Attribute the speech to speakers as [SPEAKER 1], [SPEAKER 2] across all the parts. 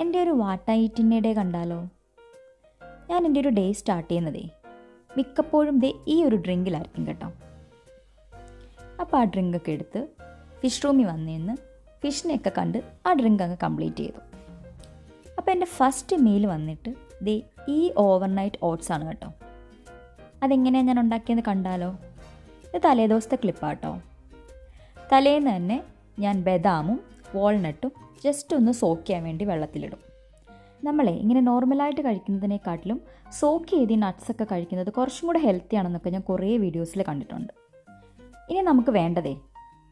[SPEAKER 1] എൻ്റെ ഒരു വാട്ടായിറ്റിൻ്റെ ഡേ കണ്ടാലോ? ഞാൻ എൻ്റെ ഒരു ഡേ സ്റ്റാർട്ട് ചെയ്യുന്നതേ മിക്കപ്പോഴും ഈ ഒരു ഡ്രിങ്കിലായിരിക്കും കേട്ടോ. അപ്പോൾ ആ ഡ്രിങ്കൊക്കെ എടുത്ത് ഫിഷ് റൂമിൽ വന്നിരുന്ന് ഫിഷിനെയൊക്കെ കണ്ട് ആ ഡ്രിങ്ക് അങ്ങ് കംപ്ലീറ്റ് ചെയ്തു. അപ്പോൾ എൻ്റെ ഫസ്റ്റ് മീൽ വന്നിട്ട് ഈ ഓവർനൈറ്റ് ഓട്സ് ആണ് കേട്ടോ. അതെങ്ങനെയാണ് ഞാൻ ഉണ്ടാക്കിയെന്ന് കണ്ടാലോ? ഇത് തലേദിവസത്തെ ക്ലിപ്പാട്ടോ. തലേന്ന് തന്നെ ഞാൻ ബദാമും വാൾനട്ടും ജസ്റ്റ് ഒന്ന് സോക്ക് ചെയ്യാൻ വേണ്ടി വെള്ളത്തിലിടും. നമ്മളെ ഇങ്ങനെ നോർമലായിട്ട് കഴിക്കുന്നതിനെക്കാട്ടിലും സോക്ക് ചെയ്ത് ഈ നട്ട്സൊക്കെ കഴിക്കുന്നത് കുറച്ചും കൂടെ ഹെൽത്തി ആണെന്നൊക്കെ ഞാൻ കുറേ വീഡിയോസിൽ കണ്ടിട്ടുണ്ട്. ഇനി നമുക്ക് വേണ്ടതേ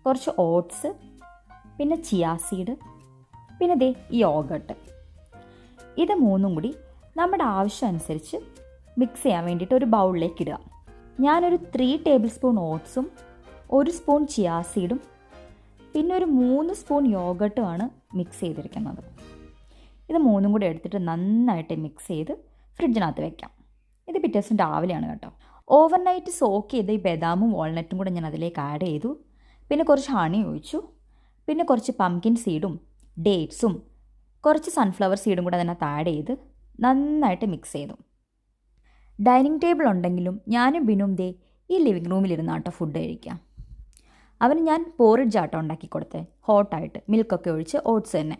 [SPEAKER 1] കുറച്ച് ഓട്സ്, പിന്നെ ചിയാ സീഡ്, പിന്നെ ഈ യോഗട്ട്. ഇത് മൂന്നും കൂടി നമ്മുടെ ആവശ്യം അനുസരിച്ച് മിക്സ് ചെയ്യാൻ വേണ്ടിയിട്ട് ഒരു ബൗളിലേക്ക് ഇടുക. ഞാനൊരു 3 ടേബിൾ സ്പൂൺ ഓട്സും 1 സ്പൂൺ ചിയാ സീഡും പിന്നെ ഒരു 3 സ്പൂൺ യോഗട്ടുമാണ് മിക്സ് ചെയ്തിരിക്കുന്നത്. ഇത് മൂന്നും കൂടി എടുത്തിട്ട് നന്നായിട്ട് മിക്സ് ചെയ്ത് ഫ്രിഡ്ജിനകത്ത് വെക്കാം. ഇത് പിറ്റേ ദിവസം രാവിലെയാണ് കേട്ടോ. ഓവർനൈറ്റ് സോക്ക് ചെയ്ത് ഈ ബദാമും വാൾനട്ടും കൂടെ ഞാൻ അതിലേക്ക് ആഡ് ചെയ്തു. പിന്നെ കുറച്ച് ഹണി ഒഴിച്ചു. പിന്നെ കുറച്ച് പംകിൻ സീഡും ഡേറ്റ്സും കുറച്ച് സൺഫ്ലവർ സീഡും കൂടെ അതിനകത്ത് ആഡ് ചെയ്ത് നന്നായിട്ട് മിക്സ് ചെയ്തു. ഡൈനിങ് ടേബിൾ ഉണ്ടെങ്കിലും ഞാനും ബിനും ഈ ലിവിങ് റൂമിലിരുന്നാട്ടോ ഫുഡ് കഴിക്കാം. അവന് ഞാൻ പോറിഡ്ജ് ആട്ടോ ഉണ്ടാക്കി കൊടുത്തേ, ഹോട്ടായിട്ട് മിൽക്കൊക്കെ ഒഴിച്ച് ഓട്സ് തന്നെ.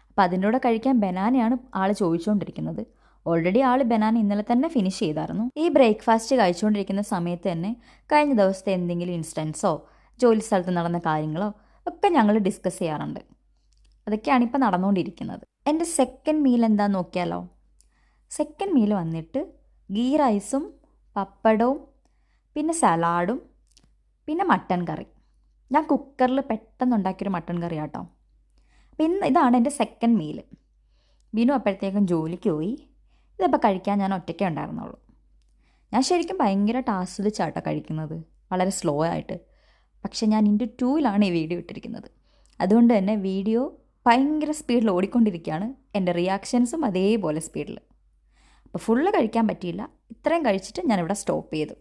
[SPEAKER 1] അപ്പോൾ അതിൻ്റെ കൂടെ കഴിക്കാൻ ബനാനയാണ് ആൾ ചോദിച്ചുകൊണ്ടിരിക്കുന്നത്. ഓൾറെഡി ആൾ ബനാന ഇന്നലെ തന്നെ ഫിനിഷ് ചെയ്തായിരുന്നു. ഈ ബ്രേക്ക്ഫാസ്റ്റ് കഴിച്ചുകൊണ്ടിരിക്കുന്ന സമയത്ത് തന്നെ കഴിഞ്ഞ ദിവസത്തെ എന്തെങ്കിലും ഇൻസിഡൻസോ ജോലി സ്ഥലത്ത് നടന്ന കാര്യങ്ങളോ ഒക്കെ ഞങ്ങൾ ഡിസ്കസ് ചെയ്യാറുണ്ട്. അതൊക്കെയാണ് ഇപ്പോൾ നടന്നുകൊണ്ടിരിക്കുന്നത്. എൻ്റെ സെക്കൻഡ് മീൽ എന്താണെന്ന് നോക്കിയാലോ? സെക്കൻഡ് മീൽ വന്നിട്ട് ഗീ റൈസും പപ്പടവും പിന്നെ സലാഡും പിന്നെ മട്ടൻ കറി. ഞാൻ കുക്കറിൽ പെട്ടെന്ന് ഉണ്ടാക്കിയൊരു മട്ടൻ കറി ആട്ടോ. പിന്നെ ഇതാണ് എൻ്റെ സെക്കൻഡ് മീൽ. ബിനു അപ്പോഴത്തേക്കും ജോലിക്ക് പോയി. ഇതിപ്പോൾ കഴിക്കാൻ ഞാൻ ഒറ്റയ്ക്കേ ഉണ്ടായിരുന്നുള്ളൂ. ഞാൻ ശരിക്കും ഭയങ്കരമായിട്ട് ആസ്വദിച്ചാട്ടോ കഴിക്കുന്നത്, വളരെ സ്ലോ ആയിട്ട്. പക്ഷേ ഞാൻ ഇൻറ്റു 2ലാണ് ഈ വീഡിയോ ഇട്ടിരിക്കുന്നത്. അതുകൊണ്ട് തന്നെ വീഡിയോ ഭയങ്കര സ്പീഡിൽ ഓടിക്കൊണ്ടിരിക്കുകയാണ്. എൻ്റെ റിയാക്ഷൻസും അതേപോലെ സ്പീഡിൽ. അപ്പോൾ ഫുള്ള് കഴിക്കാൻ പറ്റിയില്ല. ഇത്രയും കഴിച്ചിട്ട് ഞാനിവിടെ സ്റ്റോപ്പ് ചെയ്തു.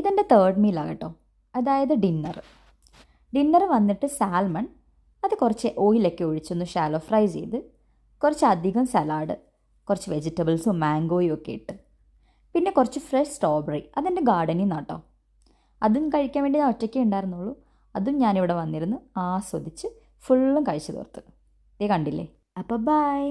[SPEAKER 1] ഇതെൻ്റെ തേർഡ് മീലാണ് കേട്ടോ, അതായത് ഡിന്നർ വന്നിട്ട് സാൽമൺ. അത് കുറച്ച് ഓയിലൊക്കെ ഒഴിച്ചൊന്ന് ഷാലോ ഫ്രൈ ചെയ്ത് കുറച്ചധികം സലാഡ്, കുറച്ച് വെജിറ്റബിൾസും മാംഗോയും ഒക്കെ ഇട്ട് പിന്നെ കുറച്ച് ഫ്രഷ് സ്ട്രോബെറി. അതെൻ്റെ ഗാർഡനിൽ നിന്നാട്ടോ. അതും കഴിക്കാൻ വേണ്ടി ഞാൻ ഒറ്റയ്ക്കേ ഉണ്ടായിരുന്നുള്ളൂ. അതും ഞാനിവിടെ വന്നിരുന്ന് ആസ്വദിച്ച് ഫുള്ളും കഴിച്ചു തീർത്ത്. കണ്ടില്ലേ? അപ്പോൾ ബൈ.